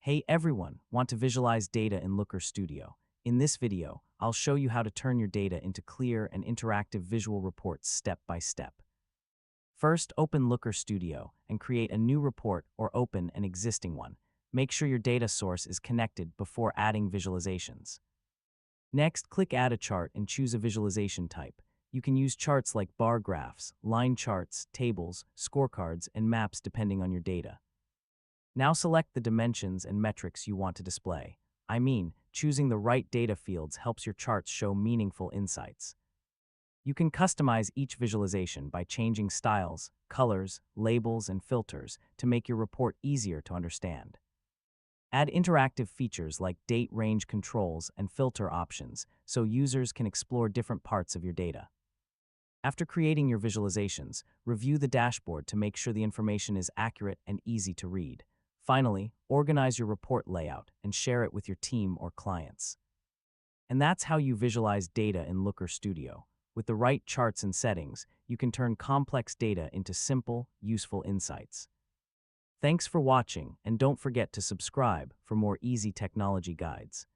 Hey everyone, want to visualize data in Looker Studio? In this video, I'll show you how to turn your data into clear and interactive visual reports step by step. First, open Looker Studio and create a new report or open an existing one. Make sure your data source is connected before adding visualizations. Next, click Add a chart and choose a visualization type. You can use charts like bar graphs, line charts, tables, scorecards, and maps depending on your data. Now select the dimensions and metrics you want to display. Choosing the right data fields helps your charts show meaningful insights. You can customize each visualization by changing styles, colors, labels, and filters to make your report easier to understand. Add interactive features like date range controls and filter options so users can explore different parts of your data. After creating your visualizations, review the dashboard to make sure the information is accurate and easy to read. Finally, organize your report layout and share it with your team or clients. And that's how you visualize data in Looker Studio. With the right charts and settings, you can turn complex data into simple, useful insights. Thanks for watching, and don't forget to subscribe for more easy technology guides.